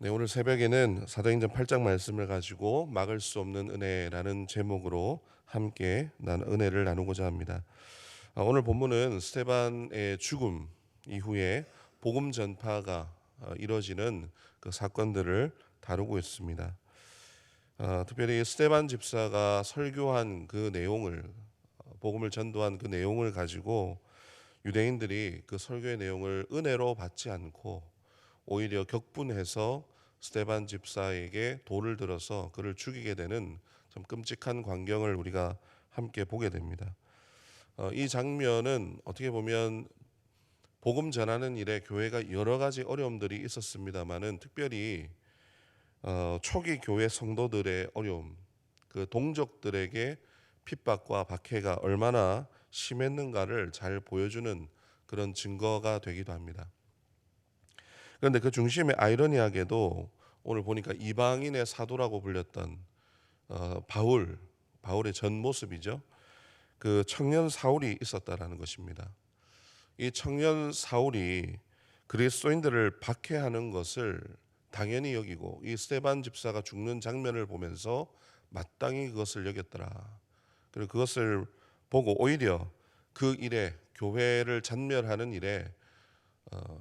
네, 오늘 새벽에는 사도행전 8장 말씀을 가지고 막을 수 없는 은혜라는 제목으로 함께 은혜를 나누고자 합니다. 오늘 본문은 스데반의 죽음 이후에 복음 전파가 이뤄지는 그 사건들을 다루고 있습니다. 특별히 스데반 집사가 설교한 그 내용을 복음을 전도한 그 내용을 가지고 유대인들이 그 설교의 내용을 은혜로 받지 않고 오히려 격분해서 스데반 집사에게 돌을 들어서 그를 죽이게 되는 좀 끔찍한 광경을 우리가 함께 보게 됩니다. 이 장면은 어떻게 보면 복음 전하는 일에 교회가 여러 가지 어려움들이 있었습니다만은 특별히 초기 교회 성도들의 어려움, 그 동족들에게 핍박과 박해가 얼마나 심했는가를 잘 보여주는 그런 증거가 되기도 합니다. 그런데 그 중심에 아이러니하게도 오늘 보니까 이방인의 사도라고 불렸던 바울의 전 모습이죠. 그 청년 사울이 있었다라는 것입니다. 이 청년 사울이 그리스도인들을 박해하는 것을 당연히 여기고 이 스데반 집사가 죽는 장면을 보면서 마땅히 그것을 여겼더라. 그리고 그것을 보고 오히려 그 일에 교회를 잔멸하는 일에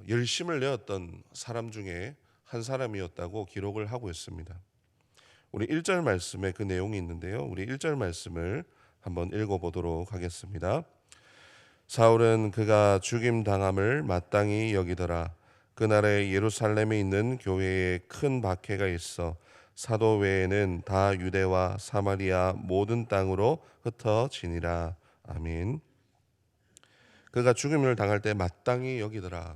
열심을 내었던 사람 중에 한 사람이었다고 기록을 하고 있습니다. 우리 1절 말씀에 그 내용이 있는데요. 우리 1절 말씀을 한번 읽어보도록 하겠습니다. 사울은 그가 죽임 당함을 마땅히 여기더라. 그날에 예루살렘에 있는 교회에 큰 박해가 있어 사도 외에는 다 유대와 사마리아 모든 땅으로 흩어지니라. 아멘. 그가 죽임을 당할 때 마땅히 여기더라.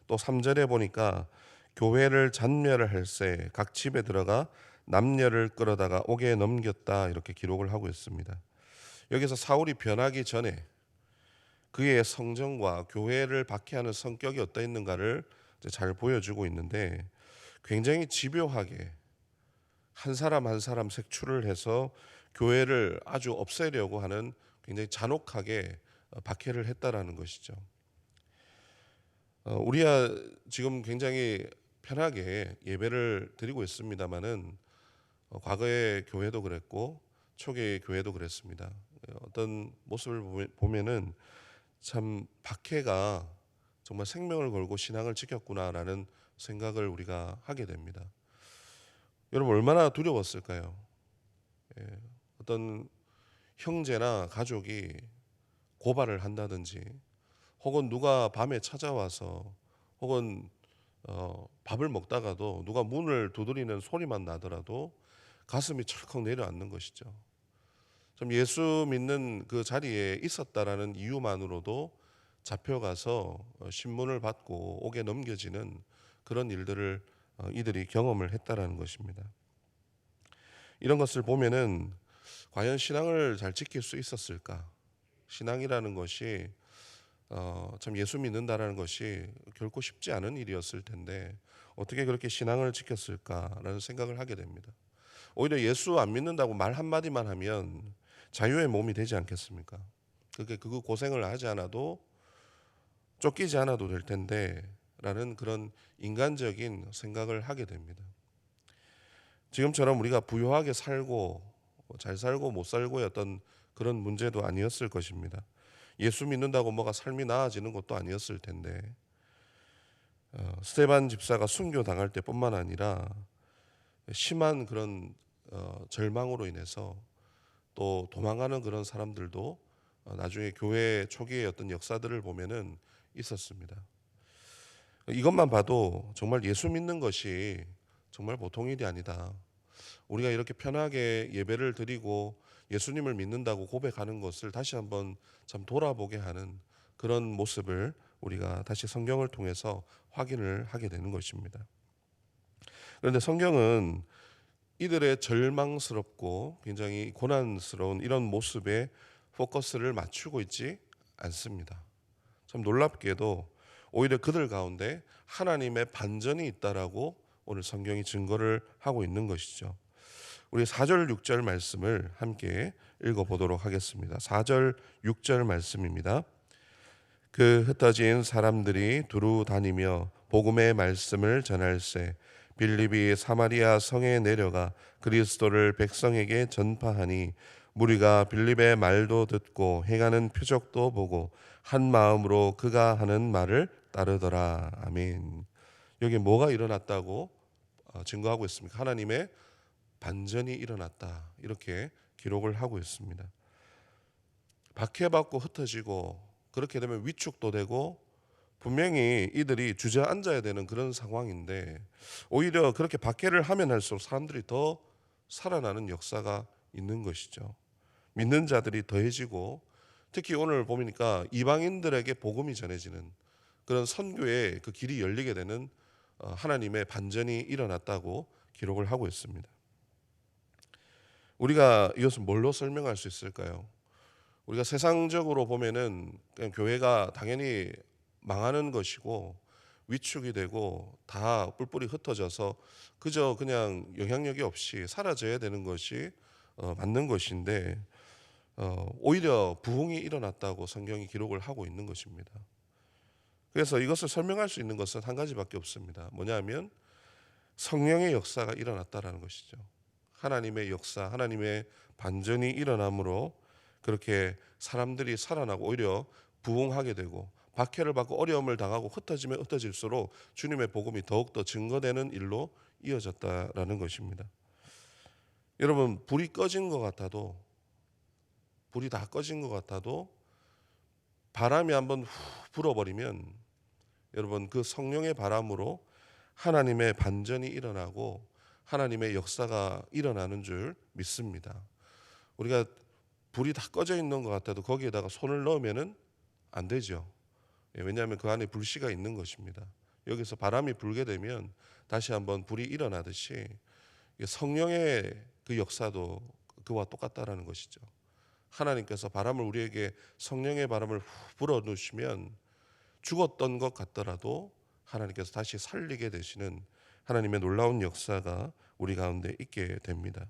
또 3절에 보니까 교회를 잔멸을 할새 각 집에 들어가 남녀를 끌어다가 옥에 넘겼다 이렇게 기록을 하고 있습니다. 여기서 사울이 변하기 전에 그의 성정과 교회를 박해하는 성격이 어떠했는가를 잘 보여주고 있는데 굉장히 집요하게 한 사람 한 사람 색출을 해서 교회를 아주 없애려고 하는 굉장히 잔혹하게 박해를 했다라는 것이죠. 우리야 지금 굉장히 편하게 예배를 드리고 있습니다만은 과거의 교회도 그랬고 초기의 교회도 그랬습니다. 어떤 모습을 보면은 참 박해가 정말 생명을 걸고 신앙을 지켰구나라는 생각을 우리가 하게 됩니다. 여러분 얼마나 두려웠을까요? 예, 어떤 형제나 가족이 고발을 한다든지 혹은 누가 밤에 찾아와서 혹은 밥을 먹다가도 누가 문을 두드리는 소리만 나더라도 가슴이 철컥 내려앉는 것이죠. 좀 예수 믿는 그 자리에 있었다라는 이유만으로도 잡혀가서 신문을 받고 옥에 넘겨지는 그런 일들을 이들이 경험을 했다라는 것입니다. 이런 것을 보면은 과연 신앙을 잘 지킬 수 있었을까? 신앙이라는 것이 참 예수 믿는다라는 것이 결코 쉽지 않은 일이었을 텐데 어떻게 그렇게 신앙을 지켰을까라는 생각을 하게 됩니다. 오히려 예수 안 믿는다고 말 한마디만 하면 자유의 몸이 되지 않겠습니까? 그 고생을 하지 않아도 쫓기지 않아도 될 텐데 라는 그런 인간적인 생각을 하게 됩니다. 지금처럼 우리가 부유하게 살고 잘 살고 못 살고의 어떤 그런 문제도 아니었을 것입니다. 예수 믿는다고 뭐가 삶이 나아지는 것도 아니었을 텐데 스데반 집사가 순교당할 때뿐만 아니라 심한 그런 절망으로 인해서 또 도망가는 그런 사람들도 나중에 교회 초기의 어떤 역사들을 보면은 있었습니다. 이것만 봐도 정말 예수 믿는 것이 정말 보통 일이 아니다. 우리가 이렇게 편하게 예배를 드리고 예수님을 믿는다고 고백하는 것을 다시 한번 참 돌아보게 하는 그런 모습을 우리가 다시 성경을 통해서 확인을 하게 되는 것입니다. 그런데 성경은 이들의 절망스럽고 굉장히 고난스러운 이런 모습에 포커스를 맞추고 있지 않습니다. 참 놀랍게도 오히려 그들 가운데 하나님의 반전이 있다라고 오늘 성경이 증거를 하고 있는 것이죠. 우리 4절 6절 말씀을 함께 읽어보도록 하겠습니다. 4절 6절 말씀입니다. 그 흩어진 사람들이 두루 다니며 복음의 말씀을 전할세 빌립이 사마리아 성에 내려가 그리스도를 백성에게 전파하니 무리가 빌립의 말도 듣고 행하는 표적도 보고 한 마음으로 그가 하는 말을 따르더라. 아멘. 여기 뭐가 일어났다고 증거하고 있습니까? 하나님의 반전이 일어났다. 이렇게 기록을 하고 있습니다. 박해받고 흩어지고 그렇게 되면 위축도 되고 분명히 이들이 주저앉아야 되는 그런 상황인데 오히려 그렇게 박해를 하면 할수록 사람들이 더 살아나는 역사가 있는 것이죠. 믿는 자들이 더해지고 특히 오늘 보니까 이방인들에게 복음이 전해지는 그런 선교의 그 길이 열리게 되는 하나님의 반전이 일어났다고 기록을 하고 있습니다. 우리가 이것을 뭘로 설명할 수 있을까요? 우리가 세상적으로 보면은 그냥 교회가 당연히 망하는 것이고 위축이 되고 다 뿔뿔이 흩어져서 그저 그냥 영향력이 없이 사라져야 되는 것이 맞는 것인데 오히려 부흥이 일어났다고 성경이 기록을 하고 있는 것입니다. 그래서 이것을 설명할 수 있는 것은 한 가지밖에 없습니다. 뭐냐면 성령의 역사가 일어났다라는 것이죠. 하나님의 역사, 하나님의 반전이 일어남으로 그렇게 사람들이 살아나고 오히려 부흥하게 되고 박해를 받고 어려움을 당하고 흩어지면 흩어질수록 주님의 복음이 더욱더 증거되는 일로 이어졌다라는 것입니다. 여러분, 불이 꺼진 것 같아도 불이 다 꺼진 것 같아도 바람이 한번 후 불어버리면 여러분 그 성령의 바람으로 하나님의 반전이 일어나고 하나님의 역사가 일어나는 줄 믿습니다. 우리가 불이 다 꺼져 있는 것 같아도 거기에다가 손을 넣으면은 안 되죠. 왜냐하면 그 안에 불씨가 있는 것입니다. 여기서 바람이 불게 되면 다시 한번 불이 일어나듯이 성령의 그 역사도 그와 똑같다라는 것이죠. 하나님께서 바람을 우리에게 성령의 바람을 불어 넣으시면 죽었던 것 같더라도 하나님께서 다시 살리게 되시는 하나님의 놀라운 역사가 우리 가운데 있게 됩니다.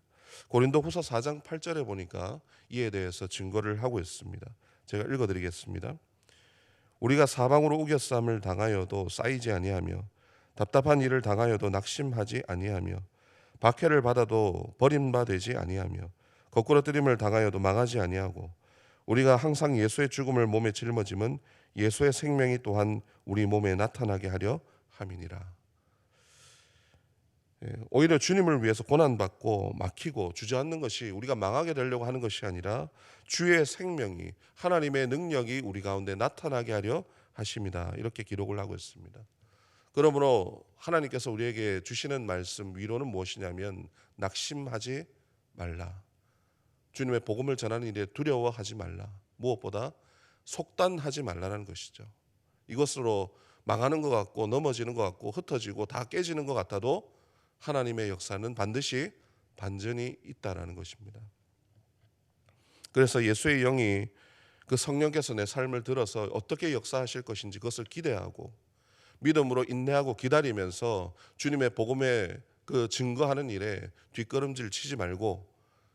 고린도후서 4장 8절에 보니까 이에 대해서 증거를 하고 있습니다. 제가 읽어드리겠습니다. 우리가 사방으로 우겨쌈을 당하여도 쌓이지 아니하며 답답한 일을 당하여도 낙심하지 아니하며 박해를 받아도 버림받지 아니하며 거꾸로 뜨림을 당하여도 망하지 아니하고 우리가 항상 예수의 죽음을 몸에 짊어짐은 예수의 생명이 또한 우리 몸에 나타나게 하려 함이니라. 오히려 주님을 위해서 고난받고 막히고 주저앉는 것이 우리가 망하게 되려고 하는 것이 아니라 주의 생명이 하나님의 능력이 우리 가운데 나타나게 하려 하십니다. 이렇게 기록을 하고 있습니다. 그러므로 하나님께서 우리에게 주시는 말씀 위로는 무엇이냐면 낙심하지 말라. 주님의 복음을 전하는 일에 두려워하지 말라. 무엇보다 속단하지 말라는 것이죠. 이것으로 망하는 것 같고 넘어지는 것 같고 흩어지고 다 깨지는 것 같아도 하나님의 역사는 반드시 반전이 있다라는 것입니다. 그래서 예수의 영이 그 성령께서 내 삶을 들어서 어떻게 역사하실 것인지 그것을 기대하고 믿음으로 인내하고 기다리면서 주님의 복음에 그 증거하는 일에 뒷걸음질 치지 말고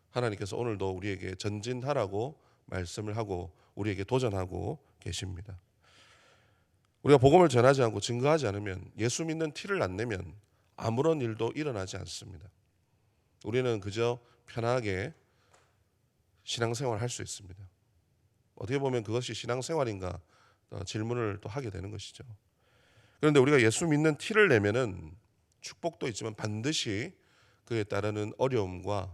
하나님께서 오늘도 우리에게 전진하라고 말씀을 하고 우리에게 도전하고 계십니다. 우리가 복음을 전하지 않고 증거하지 않으면 예수 믿는 티를 안 내면 아무런 일도 일어나지 않습니다. 우리는 그저 편하게 신앙생활을 할 수 있습니다. 어떻게 보면 그것이 신앙생활인가 질문을 또 하게 되는 것이죠. 그런데 우리가 예수 믿는 티를 내면은 축복도 있지만 반드시 그에 따르는 어려움과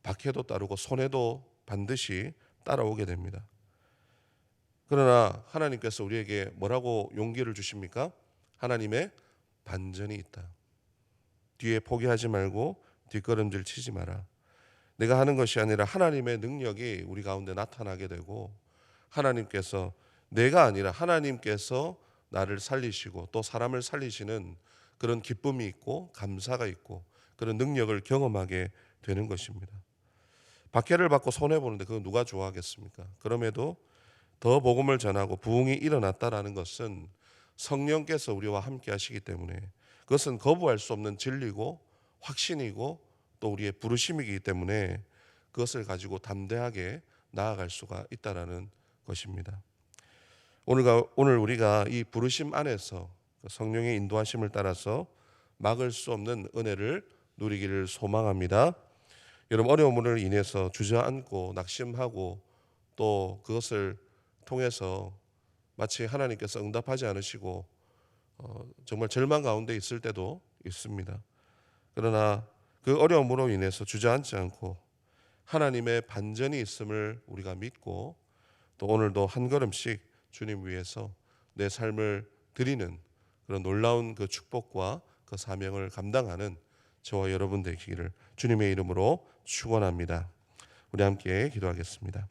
박해도 따르고 손해도 반드시 따라오게 됩니다. 그러나 하나님께서 우리에게 뭐라고 용기를 주십니까? 하나님의 반전이 있다. 뒤에 포기하지 말고 뒷걸음질 치지 마라. 내가 하는 것이 아니라 하나님의 능력이 우리 가운데 나타나게 되고 하나님께서 내가 아니라 하나님께서 나를 살리시고 또 사람을 살리시는 그런 기쁨이 있고 감사가 있고 그런 능력을 경험하게 되는 것입니다. 박해를 받고 손해보는데 그거 누가 좋아하겠습니까? 그럼에도 더 복음을 전하고 부흥이 일어났다라는 것은 성령께서 우리와 함께 하시기 때문에 그것은 거부할 수 없는 진리고 확신이고 또 우리의 부르심이기 때문에 그것을 가지고 담대하게 나아갈 수가 있다라는 것입니다. 오늘 우리가 이 부르심 안에서 성령의 인도하심을 따라서 막을 수 없는 은혜를 누리기를 소망합니다. 여러분, 어려움으로 인해서 주저앉고 낙심하고 또 그것을 통해서 마치 하나님께서 응답하지 않으시고 정말 절망 가운데 있을 때도 있습니다. 그러나 그 어려움으로 인해서 주저앉지 않고 하나님의 반전이 있음을 우리가 믿고 또 오늘도 한 걸음씩 주님 위해서 내 삶을 드리는 그런 놀라운 그 축복과 그 사명을 감당하는 저와 여러분 되시기를 주님의 이름으로 축원합니다. 우리 함께 기도하겠습니다.